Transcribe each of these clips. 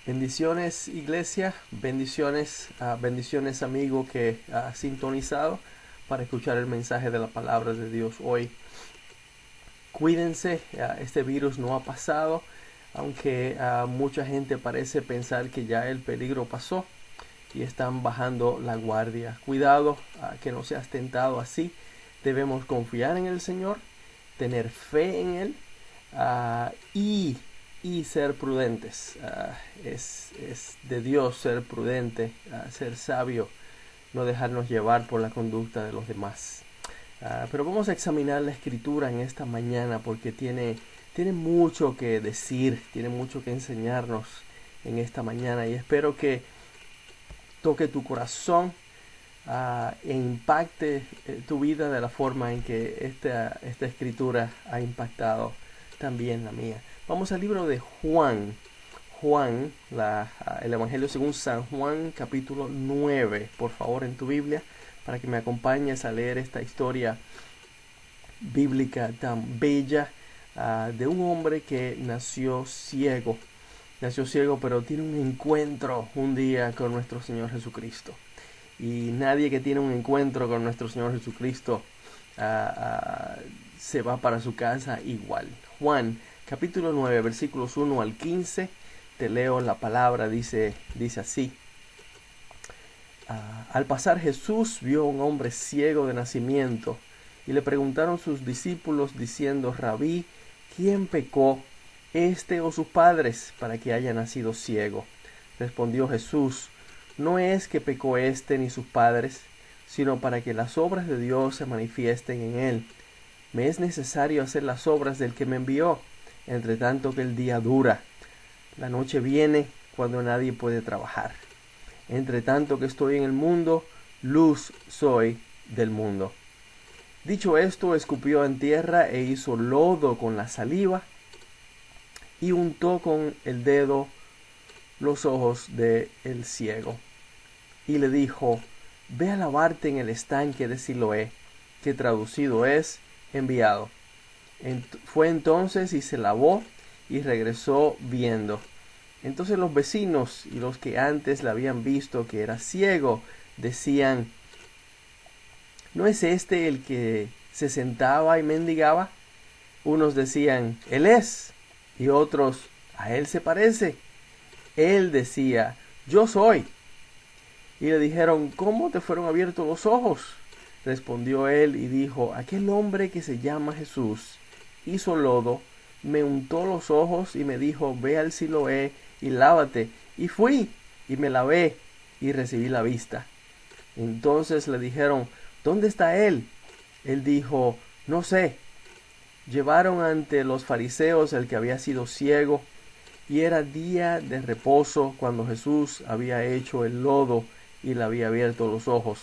Bendiciones, iglesia, bendiciones, bendiciones, amigo que ha sintonizado para escuchar el mensaje de la palabra de Dios hoy. Cuídense, este virus no ha pasado, aunque mucha gente parece pensar que ya el peligro pasó y están bajando la guardia. Cuidado, que no seas tentado así. Debemos confiar en el Señor, tener fe en Él y ser prudentes. Es de Dios ser prudente, ser sabio, no dejarnos llevar por la conducta de los demás. Pero vamos a examinar la escritura en esta mañana porque tiene mucho que decir, tiene mucho que enseñarnos en esta mañana, y espero que toque tu corazón e impacte tu vida de la forma en que esta escritura ha impactado también la mía. Vamos al libro de Juan. El Evangelio según San Juan, capítulo 9. Por favor, en tu Biblia, para que me acompañes a leer esta historia bíblica tan bella de un hombre que nació ciego. Nació ciego, pero tiene un encuentro un día con nuestro Señor Jesucristo. Y nadie que tiene un encuentro con nuestro Señor Jesucristo se va para su casa igual. Juan, capítulo 9, versículos 1 al 15. Te leo la palabra, dice así. Al pasar Jesús vio a un hombre ciego de nacimiento, y le preguntaron sus discípulos diciendo: Rabí, ¿quién pecó, este o sus padres, para que haya nacido ciego? Respondió Jesús: no es que pecó este ni sus padres, sino para que las obras de Dios se manifiesten en él. Me es necesario hacer las obras del que me envió, entre tanto que el día dura. La noche viene cuando nadie puede trabajar. Entre tanto que estoy en el mundo, luz soy del mundo. Dicho esto, escupió en tierra e hizo lodo con la saliva y untó con el dedo los ojos del ciego. Y le dijo: ve a lavarte en el estanque de Siloé, que traducido es enviado. Fue entonces y se lavó y regresó viendo. Entonces los vecinos y los que antes le habían visto que era ciego decían: ¿no es este el que se sentaba y mendigaba? Unos decían: él es, y otros: a él se parece. Él decía: yo soy. Y le dijeron: ¿cómo te fueron abiertos los ojos? Respondió él y dijo: aquel hombre que se llama Jesús hizo lodo, me untó los ojos y me dijo: ve al Siloé y lávate. Y fui y me lavé y recibí la vista. Entonces le dijeron: ¿dónde está él? Él dijo: no sé. Llevaron ante los fariseos el que había sido ciego, y era día de reposo cuando Jesús había hecho el lodo y le había abierto los ojos.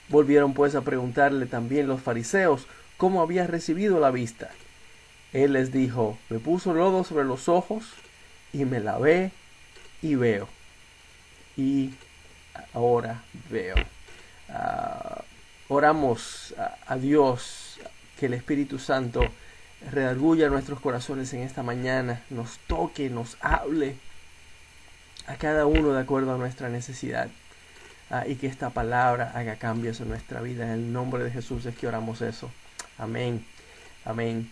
Volvieron pues a preguntarle también los fariseos cómo había recibido la vista. Él les dijo: me puso lodo sobre los ojos y me lavé y veo. Y ahora veo. Oramos a Dios, que el Espíritu Santo redarguya nuestros corazones en esta mañana, nos toque, nos hable a cada uno de acuerdo a nuestra necesidad, y que esta palabra haga cambios en nuestra vida. En el nombre de Jesús es que oramos eso. Amén. Amén.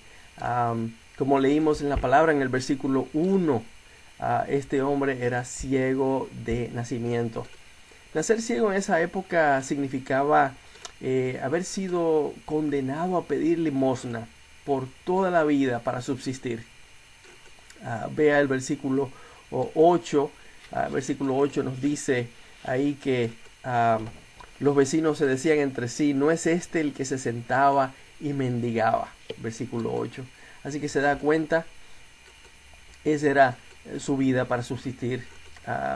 Como leímos en la palabra en el versículo 1, este hombre era ciego de nacimiento. Nacer ciego en esa época significaba haber sido condenado a pedir limosna por toda la vida para subsistir. Vea el versículo 8. Versículo 8 nos dice ahí que los vecinos se decían entre sí: ¿no es este el que se sentaba y mendigaba? Versículo 8. Así que se da cuenta, esa era su vida para subsistir.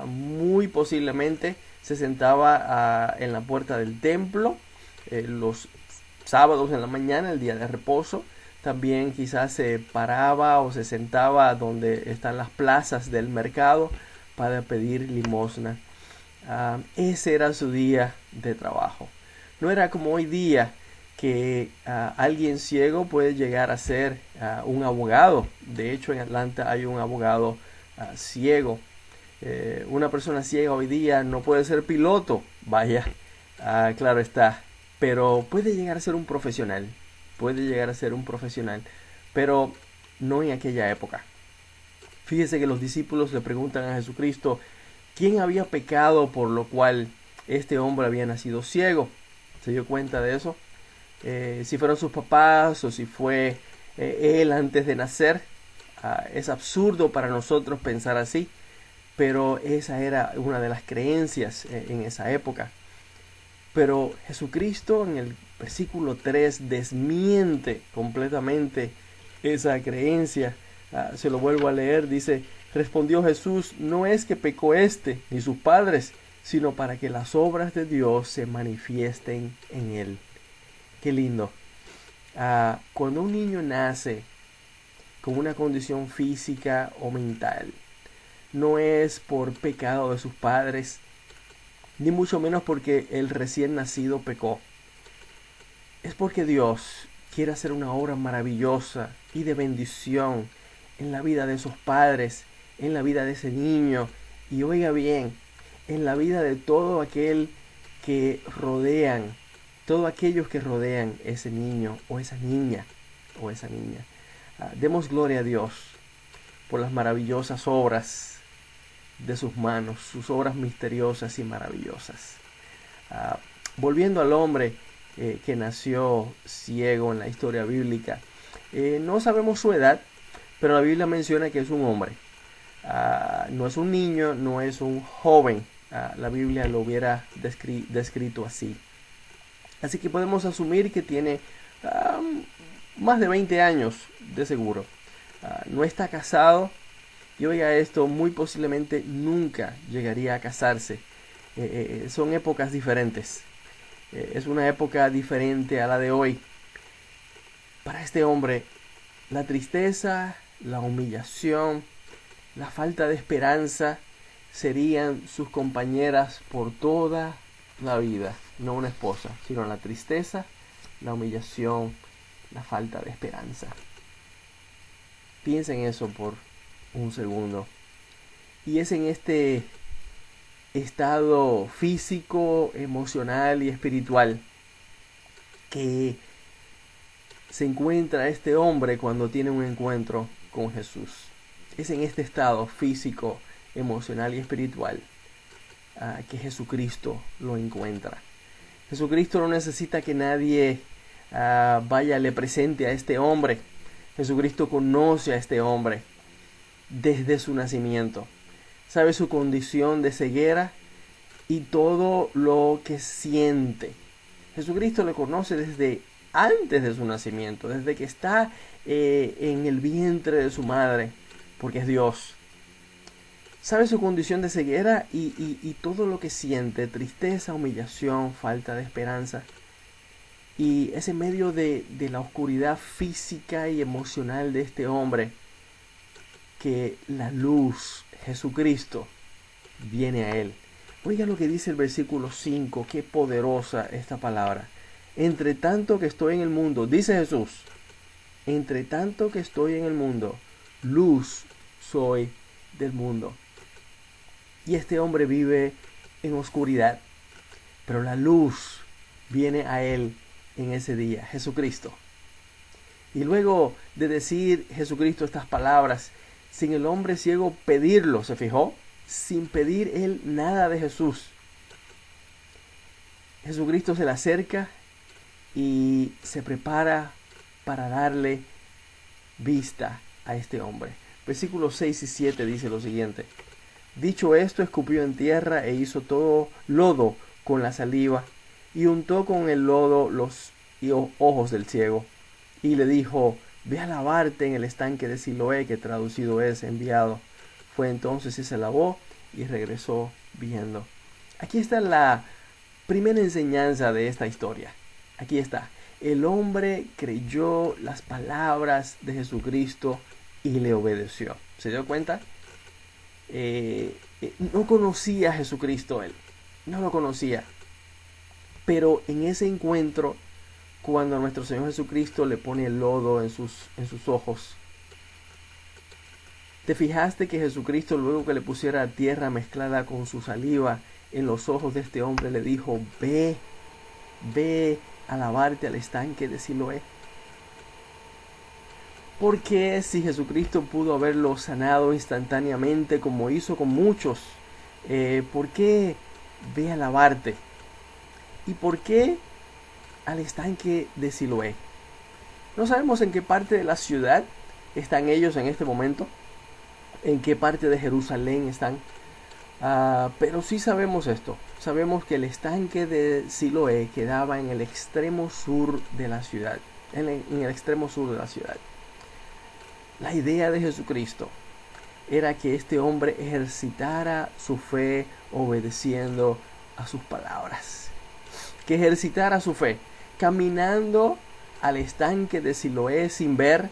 Muy posiblemente se sentaba en la puerta del templo los sábados en la mañana, el día de reposo. También quizás se paraba o se sentaba donde están las plazas del mercado para pedir limosna. Ese era su día de trabajo. No era como hoy día, que alguien ciego puede llegar a ser un abogado. De hecho, en Atlanta hay un abogado ciego. Una persona ciega hoy día no puede ser piloto, vaya, claro está, pero puede llegar a ser un profesional, puede llegar a ser un profesional, pero no en aquella época. Fíjese que los discípulos le preguntan a Jesucristo quién había pecado por lo cual este hombre había nacido ciego. ¿Se dio cuenta de eso? Si fueron sus papás o si fue él antes de nacer. Es absurdo para nosotros pensar así, pero esa era una de las creencias en esa época. Pero Jesucristo en el versículo 3 desmiente completamente esa creencia. Se lo vuelvo a leer, dice: respondió Jesús, no es que pecó éste ni sus padres, sino para que las obras de Dios se manifiesten en él. Qué lindo. Cuando un niño nace con una condición física o mental, no es por pecado de sus padres, ni mucho menos porque el recién nacido pecó. Es porque Dios quiere hacer una obra maravillosa y de bendición en la vida de esos padres, en la vida de ese niño, y oiga bien, en la vida de todo aquel que rodean, todos aquellos que rodean ese niño o esa niña o esa niña. Demos gloria a Dios por las maravillosas obras de sus manos, sus obras misteriosas y maravillosas. Volviendo al hombre que nació ciego en la historia bíblica, no sabemos su edad, pero la Biblia menciona que es un hombre. No es un niño, no es un joven. La Biblia lo hubiera descrito así. Así que podemos asumir que tiene más de 20 años de seguro. No está casado. Y oiga esto, muy posiblemente nunca llegaría a casarse. Son épocas diferentes. Es una época diferente a la de hoy. Para este hombre, la tristeza, la humillación, la falta de esperanza serían sus compañeras por toda la vida. No una esposa, sino la tristeza, la humillación, la falta de esperanza. Piensa en eso por un segundo. Y es en este estado físico, emocional y espiritual que se encuentra este hombre cuando tiene un encuentro con Jesús. Es en este estado físico, emocional y espiritual que Jesucristo lo encuentra. Jesucristo no necesita que nadie le presente a este hombre. Jesucristo conoce a este hombre desde su nacimiento. Sabe su condición de ceguera y todo lo que siente. Jesucristo le conoce desde antes de su nacimiento, desde que está en el vientre de su madre, porque es Dios. Sabe su condición de ceguera y todo lo que siente: tristeza, humillación, falta de esperanza. Y es en medio de la oscuridad física y emocional de este hombre que la luz, Jesucristo, viene a él. Oiga lo que dice el versículo 5, qué poderosa esta palabra. Entre tanto que estoy en el mundo, dice Jesús, entre tanto que estoy en el mundo, luz soy del mundo. Y este hombre vive en oscuridad, pero la luz viene a él en ese día, Jesucristo. Y luego de decir Jesucristo estas palabras, sin el hombre ciego pedirlo, ¿se fijó? Sin pedir él nada de Jesús. Jesucristo se le acerca y se prepara para darle vista a este hombre. Versículos 6 y 7 dice lo siguiente: dicho esto, escupió en tierra e hizo todo lodo con la saliva y untó con el lodo los ojos del ciego y le dijo: ve a lavarte en el estanque de Siloé, que traducido es enviado. Fue entonces y se lavó y regresó viendo. Aquí está la primera enseñanza de esta historia. Aquí está. El hombre creyó las palabras de Jesucristo y le obedeció. ¿Se dio cuenta? No conocía a Jesucristo él. No lo conocía. Pero en ese encuentro, cuando nuestro Señor Jesucristo le pone el lodo en sus ojos, ¿Te fijaste que Jesucristo, luego que le pusiera tierra mezclada con su saliva en los ojos de este hombre, le dijo: ve a lavarte al estanque de Siloé? ¿Por qué, si Jesucristo pudo haberlo sanado instantáneamente como hizo con muchos, por qué ve a lavarte? ¿Y por qué al estanque de Siloé? No sabemos en qué parte de la ciudad están ellos en este momento, en qué parte de Jerusalén están, pero sí sabemos esto. Sabemos que el estanque de Siloé quedaba en el extremo sur de la ciudad, en el extremo sur de la ciudad. La idea de Jesucristo era que este hombre ejercitara su fe obedeciendo a sus palabras, que ejercitara su fe, caminando al estanque de Siloé sin ver,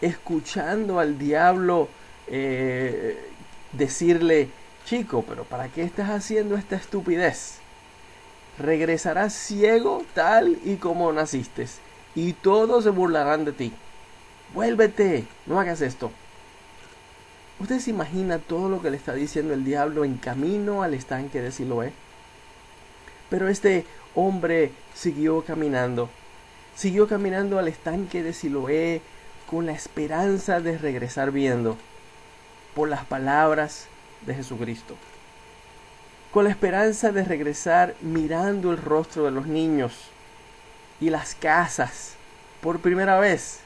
escuchando al diablo decirle: chico, pero ¿para qué estás haciendo esta estupidez? Regresarás ciego tal y como naciste, y todos se burlarán de ti. Vuélvete, no hagas esto. ¿Usted se imagina todo lo que le está diciendo el diablo en camino al estanque de Siloé? Pero este hombre siguió caminando al estanque de Siloé con la esperanza de regresar viendo, por las palabras de Jesucristo, con la esperanza de regresar mirando el rostro de los niños y las casas. Por primera vez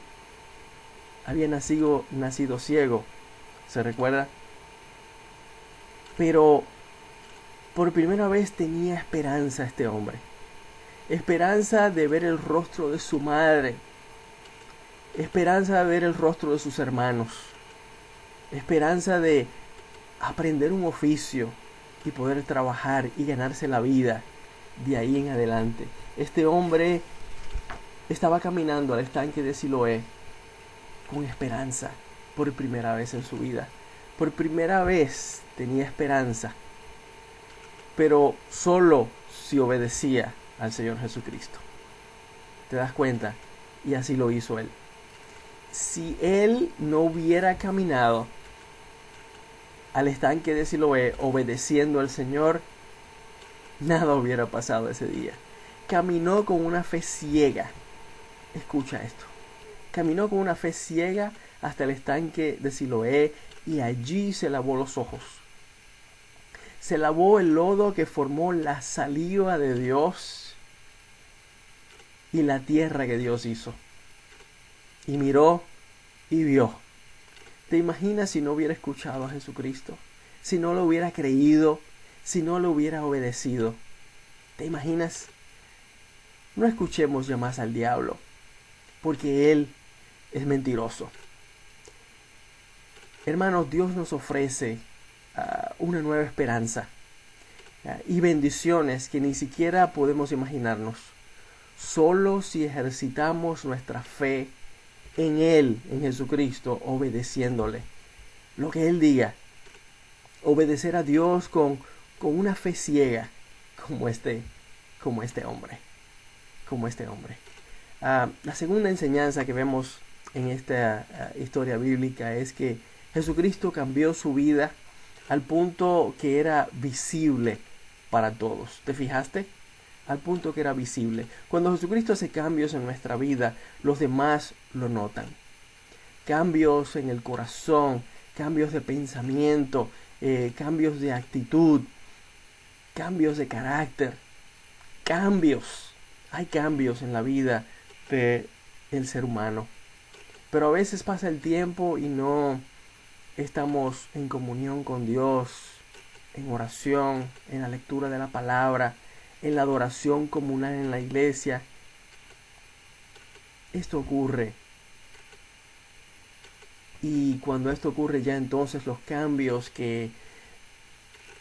había nacido ciego, ¿se recuerda? Pero por primera vez tenía esperanza este hombre, esperanza de ver el rostro de su madre, esperanza de ver el rostro de sus hermanos, esperanza de aprender un oficio y poder trabajar y ganarse la vida de ahí en adelante. Este hombre estaba caminando al estanque de Siloé con esperanza por primera vez en su vida. Por primera vez tenía esperanza, pero solo si obedecía al Señor Jesucristo. ¿Te das cuenta? Y así lo hizo él. Si él no hubiera caminado al estanque de Siloé obedeciendo al Señor, nada hubiera pasado ese día. Caminó con una fe ciega. Escucha esto. Caminó con una fe ciega hasta el estanque de Siloé y allí se lavó los ojos. Se lavó el lodo que formó la saliva de Dios y la tierra que Dios hizo. Y miró y vio. ¿Te imaginas si no hubiera escuchado a Jesucristo? Si no lo hubiera creído, si no lo hubiera obedecido. ¿Te imaginas? No escuchemos ya más al diablo, porque él es mentiroso. Hermanos, Dios nos ofrece una nueva esperanza y bendiciones que ni siquiera podemos imaginarnos. Solo si ejercitamos nuestra fe en Él, en Jesucristo, obedeciéndole. Lo que Él diga. Obedecer a Dios con una fe ciega, como este hombre. La segunda enseñanza que vemos en esta historia bíblica es que Jesucristo cambió su vida al punto que era visible para todos. ¿Te fijaste? Al punto que era visible. Cuando Jesucristo hace cambios en nuestra vida, los demás lo notan. Cambios en el corazón, cambios de pensamiento, cambios de actitud, cambios de carácter, cambios. Hay cambios en la vida del ser humano. Pero a veces pasa el tiempo y no estamos en comunión con Dios, en oración, en la lectura de la palabra, en la adoración comunal en la iglesia. Esto ocurre. Y cuando esto ocurre, ya entonces los cambios que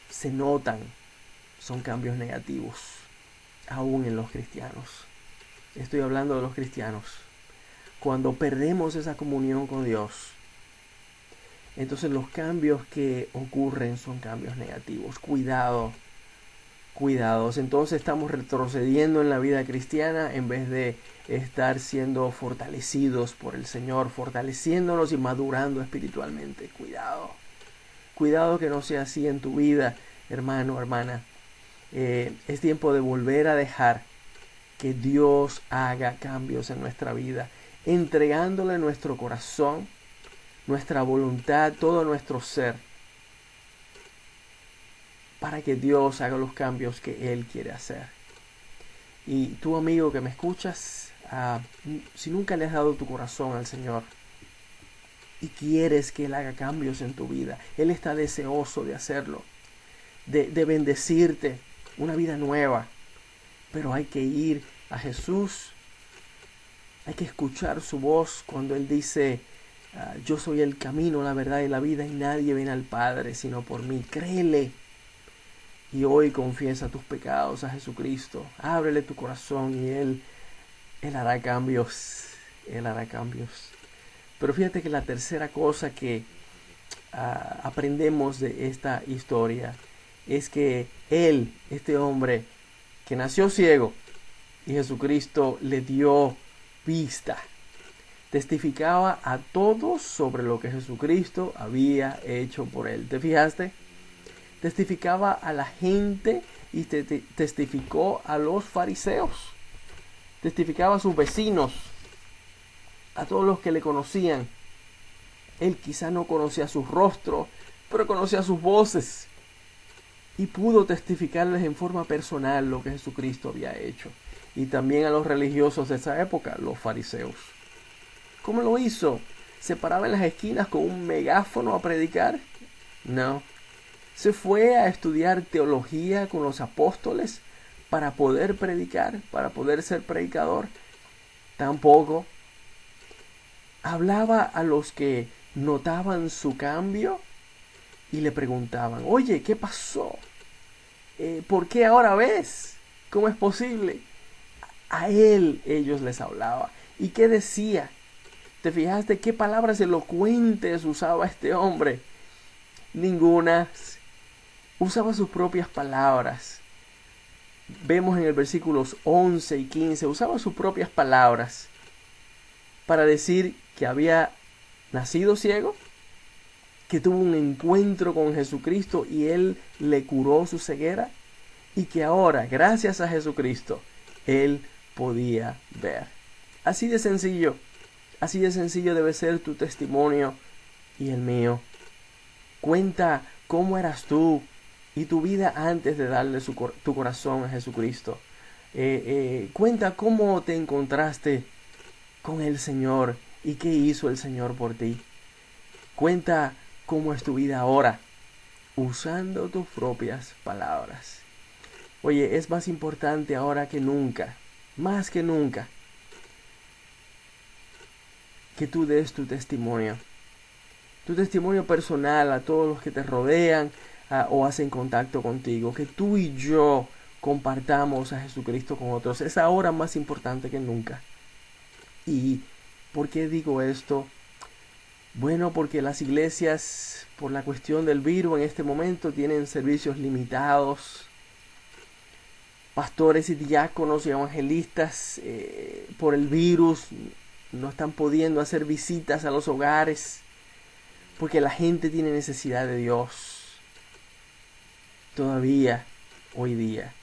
se notan son cambios negativos, aún en los cristianos. Estoy hablando de los cristianos. Cuando perdemos esa comunión con Dios, entonces los cambios que ocurren son cambios negativos. Cuidado cuidados. Entonces estamos retrocediendo en la vida cristiana en vez de estar siendo fortalecidos por el Señor, fortaleciéndonos y madurando espiritualmente. Cuidado, cuidado que no sea así en tu vida, hermano, hermana. Es tiempo de volver a dejar que Dios haga cambios en nuestra vida, entregándole nuestro corazón, nuestra voluntad, todo nuestro ser, para que Dios haga los cambios que Él quiere hacer. Y tú, amigo que me escuchas, si nunca le has dado tu corazón al Señor y quieres que Él haga cambios en tu vida, Él está deseoso de hacerlo, de bendecirte, una vida nueva. Pero hay que ir a Jesús, hay que escuchar su voz cuando Él dice, yo soy el camino, la verdad y la vida, y nadie viene al Padre sino por mí. Créele. Y hoy confiesa tus pecados a Jesucristo. Ábrele tu corazón y Él hará cambios. Él hará cambios. Pero fíjate que la tercera cosa que aprendemos de esta historia es que Él, este hombre que nació ciego y Jesucristo le dio vista, testificaba a todos sobre lo que Jesucristo había hecho por él. ¿Te fijaste? Testificaba a la gente y testificó a los fariseos. Testificaba a sus vecinos, a todos los que le conocían. Él quizá no conocía su rostro, pero conocía sus voces. Y pudo testificarles en forma personal lo que Jesucristo había hecho. Y también a los religiosos de esa época, los fariseos. ¿Cómo lo hizo? ¿Se paraba en las esquinas con un megáfono a predicar? No. ¿Se fue a estudiar teología con los apóstoles para poder predicar, para poder ser predicador? Tampoco. Hablaba a los que notaban su cambio y le preguntaban, oye, ¿qué pasó? ¿Por qué ahora ves? ¿Cómo es posible? A él ellos les hablaba. ¿Y qué decía? ¿Te fijaste qué palabras elocuentes usaba este hombre? Ninguna. Usaba sus propias palabras. Vemos en el versículos 11 y 15, usaba sus propias palabras para decir que había nacido ciego, que tuvo un encuentro con Jesucristo y Él le curó su ceguera, y que ahora, gracias a Jesucristo, Él podía ver. Así de sencillo debe ser tu testimonio y el mío. Cuenta cómo eras tú y tu vida antes de darle tu corazón a Jesucristo. Cuenta cómo te encontraste con el Señor y qué hizo el Señor por ti. Cuenta cómo es tu vida ahora, usando tus propias palabras. Oye, es más importante ahora que nunca, más que nunca, que tú des tu testimonio personal a todos los que te rodean o hacen contacto contigo, que tú y yo compartamos a Jesucristo con otros. Es ahora más importante que nunca. ¿Y por qué digo esto? Bueno, porque las iglesias, por la cuestión del virus en este momento, tienen servicios limitados. Pastores y diáconos y evangelistas por el virus no están pudiendo hacer visitas a los hogares porque la gente tiene necesidad de Dios todavía hoy día.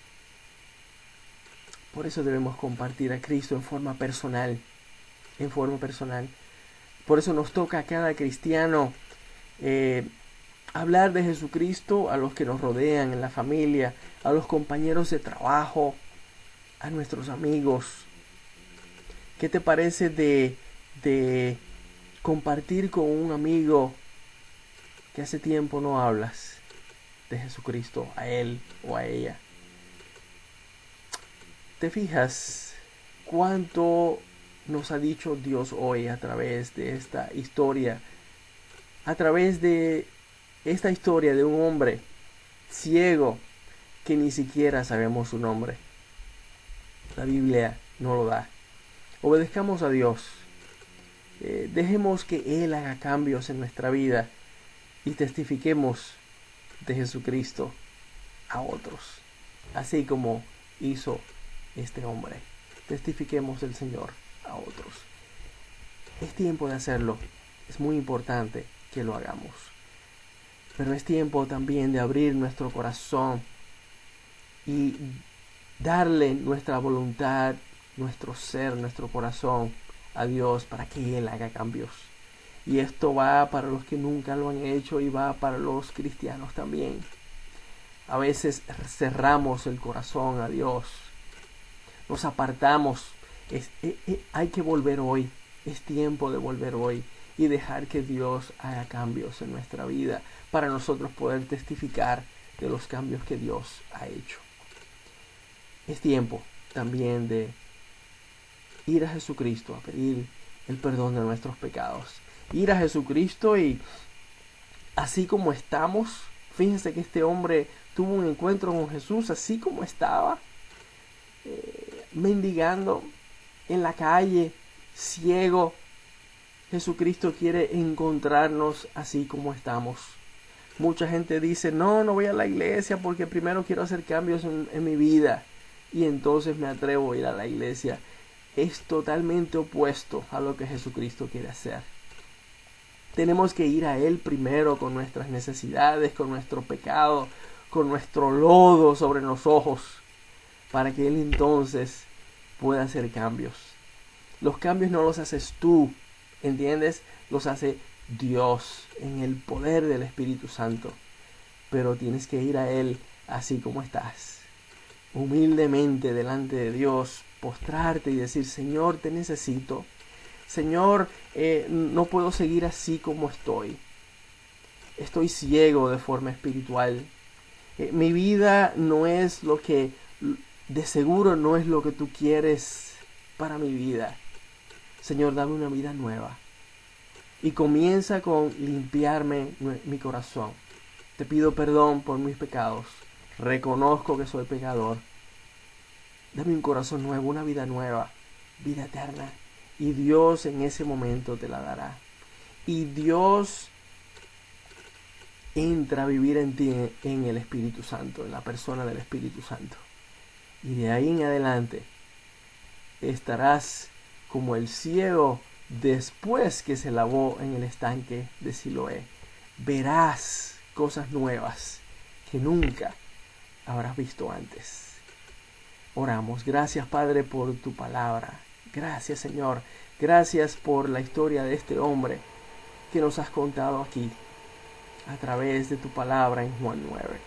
Por eso debemos compartir a Cristo en forma personal, Por eso nos toca a cada cristiano hablar de Jesucristo a los que nos rodean en la familia, a los compañeros de trabajo, a nuestros amigos. ¿Qué te parece de compartir con un amigo que hace tiempo no hablas de Jesucristo a él o a ella? ¿Te fijas cuánto nos ha dicho Dios hoy a través de esta historia? A través de esta historia de un hombre ciego que ni siquiera sabemos su nombre. La Biblia no lo da. Obedezcamos a Dios. Dejemos que Él haga cambios en nuestra vida y testifiquemos de Jesucristo a otros. así como hizo este hombre. Testifiquemos del Señor a otros. Es tiempo de hacerlo. Es muy importante que lo hagamos. Pero es tiempo también de abrir nuestro corazón y darle nuestra voluntad, nuestro ser, nuestro corazón a Dios para que Él haga cambios. Y esto va para los que nunca lo han hecho y va para los cristianos también. A veces cerramos el corazón a Dios, nos apartamos. Hay que volver hoy, es tiempo de volver hoy y dejar que Dios haga cambios en nuestra vida para nosotros poder testificar de los cambios que Dios ha hecho. Es tiempo también de ir a Jesucristo a pedir el perdón de nuestros pecados. Ir a Jesucristo y así como estamos, fíjense que este hombre tuvo un encuentro con Jesús así como estaba, mendigando en la calle, ciego. Jesucristo quiere encontrarnos así como estamos. Mucha gente dice, no voy a la iglesia porque primero quiero hacer cambios en mi vida y entonces me atrevo a ir a la iglesia. Es totalmente opuesto a lo que Jesucristo quiere hacer. Tenemos que ir a Él primero con nuestras necesidades, con nuestro pecado, con nuestro lodo sobre los ojos, para que Él entonces pueda hacer cambios. Los cambios no los haces tú, ¿entiendes? Los hace Dios en el poder del Espíritu Santo. Pero tienes que ir a Él así como estás. Humildemente delante de Dios, postrarte y decir, Señor, te necesito. Señor, no puedo seguir así como estoy. Estoy ciego de forma espiritual. Mi vida no es lo que, de seguro no es lo que tú quieres para mi vida. Señor, dame una vida nueva. Y comienza con limpiarme mi corazón. Te pido perdón por mis pecados. Reconozco que soy pecador. Dame un corazón nuevo, una vida nueva, vida eterna. Y Dios en ese momento te la dará. Y Dios entra a vivir en ti en el Espíritu Santo, en la persona del Espíritu Santo. Y de ahí en adelante estarás como el ciego después que se lavó en el estanque de Siloé. Verás cosas nuevas que nunca habrás visto antes. Oramos. Gracias, Padre, por tu palabra. Gracias, Señor. Gracias por la historia de este hombre que nos has contado aquí a través de tu palabra en Juan 9.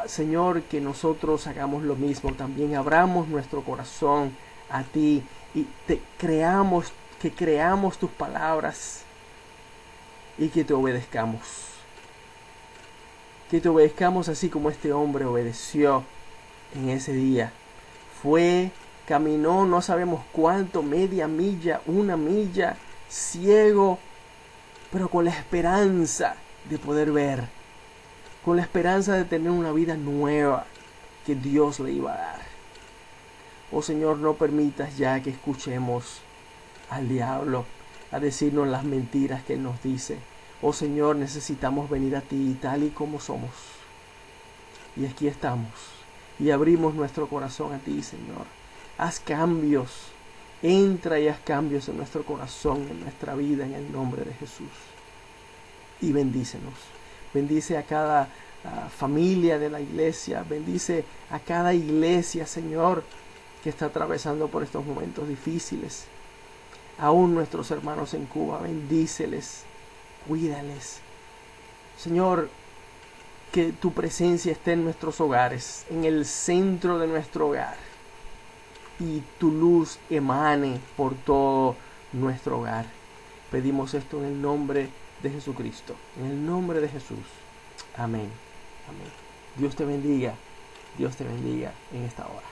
Señor, que nosotros hagamos lo mismo. También abramos nuestro corazón a ti y que creamos tus palabras y que te obedezcamos. Que te obedezcamos así como este hombre obedeció en ese día. Caminó no sabemos cuánto, media milla, una milla, ciego, pero con la esperanza de poder ver, con la esperanza de tener una vida nueva que Dios le iba a dar. Oh Señor, no permitas ya que escuchemos al diablo a decirnos las mentiras que Él nos dice. Oh Señor, necesitamos venir a ti tal y como somos. Y aquí estamos. Y abrimos nuestro corazón a ti, Señor. Haz cambios. Entra y haz cambios en nuestro corazón, en nuestra vida, en el nombre de Jesús. Y bendícenos. Bendice a cada familia de la iglesia. Bendice a cada iglesia, Señor, que está atravesando por estos momentos difíciles. Aún nuestros hermanos en Cuba, bendíceles, cuídales. Señor, que tu presencia esté en nuestros hogares, en el centro de nuestro hogar. Y tu luz emane por todo nuestro hogar. Pedimos esto en el nombre de Jesucristo, en el nombre de Jesús. Amén. Amén. Dios te bendiga en esta hora.